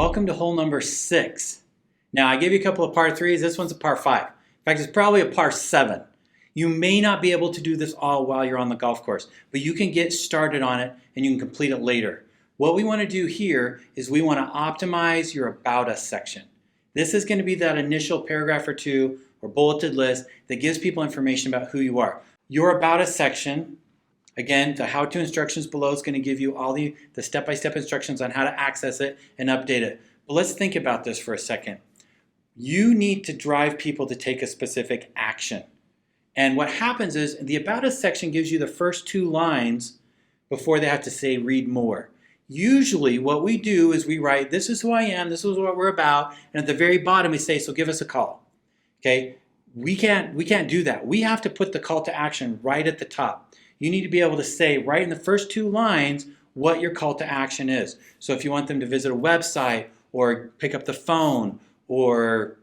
Welcome to hole number 6. Now, I gave you a couple of par 3s. This one's a par 5. In fact, it's probably a par 7. You may not be able to do this all while you're on the golf course, but you can get started on it and you can complete it later. What we want to do here is we want to optimize your About Us section. This is going to be that initial paragraph or two or bulleted list that gives people information about who you are. Your About Us section, again, the how-to instructions below is going to give you all the step-by-step instructions on how to access it and update it. But let's think about this for a second. You need to drive people to take a specific action. And what happens is the About Us section gives you the first 2 lines before they have to say read more. Usually what we do is we write, this is who I am, this is what we're about, and at the very bottom we say, so give us a call. Okay? We can't do that. We have to put the call to action right at the top. You need to be able to say right in the first 2 lines what your call to action is. So if you want them to visit a website or pick up the phone or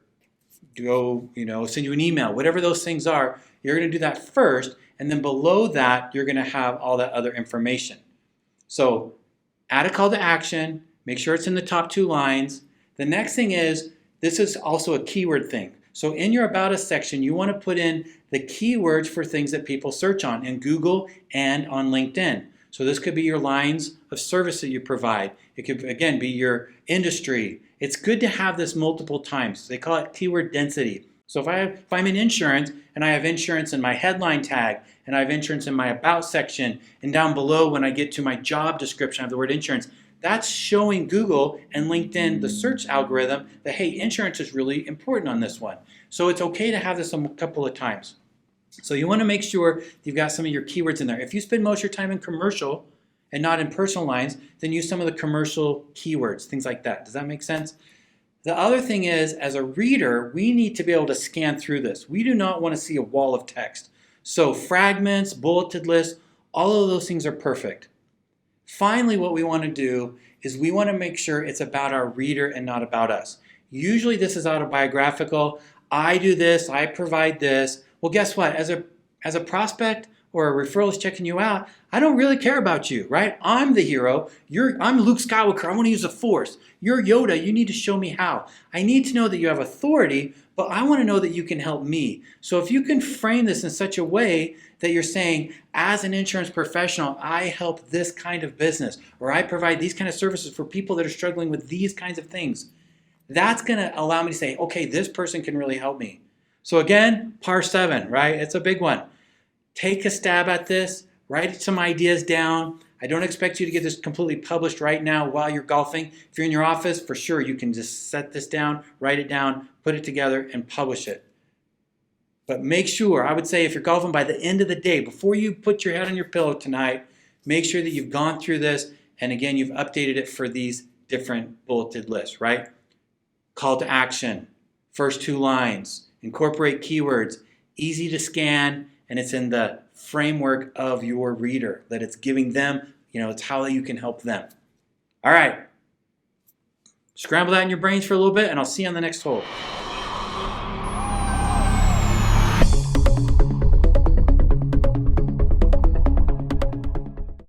go, send you an email, whatever those things are, you're going to do that first, and then below that you're going to have all that other information. So add a call to action, make sure it's in the top 2 lines. The next thing is, this is also a keyword thing. So in your About Us section, you want to put in the keywords for things that people search on in Google and on LinkedIn. So this could be your lines of service that you provide. It could, again, be your industry. It's good to have this multiple times. They call it keyword density. So if I'm in insurance and I have insurance in my headline tag and I have insurance in my About section, and down below when I get to my job description I have the word insurance, that's showing Google and LinkedIn, the search algorithm, that hey, insurance is really important on this one. So it's okay to have this a couple of times. So you want to make sure you've got some of your keywords in there. If you spend most of your time in commercial and not in personal lines, then use some of the commercial keywords, things like that. Does that make sense? The other thing is, as a reader, we need to be able to scan through this. We do not want to see a wall of text. So fragments, bulleted lists, all of those things are perfect. Finally, what we want to do is we want to make sure it's about our reader and not about us. Usually this is autobiographical. I do this, I provide this. Well, guess what? As a prospect or a referral is checking you out, I don't really care about you, right? I'm the hero. I'm Luke Skywalker. I want to use the Force. You're Yoda. You need to show me how. I need to know that you have authority, but I want to know that you can help me. So if you can frame this in such a way that you're saying, as an insurance professional, I help this kind of business, or I provide these kind of services for people that are struggling with these kinds of things, that's going to allow me to say, okay, this person can really help me. So again, par 7, right? It's a big one. Take a stab at this, write some ideas down. I don't expect you to get this completely published right now while you're golfing. If you're in your office, for sure, you can just set this down, write it down, put it together, and publish it. But make sure, I would say if you're golfing, by the end of the day, before you put your head on your pillow tonight, make sure that you've gone through this, and again, you've updated it for these different bulleted lists, right? Call to action, first 2 lines, incorporate keywords, easy to scan, and it's in the framework of your reader, that it's giving them, it's how you can help them. All right. Scramble that in your brains for a little bit, and I'll see you on the next hole.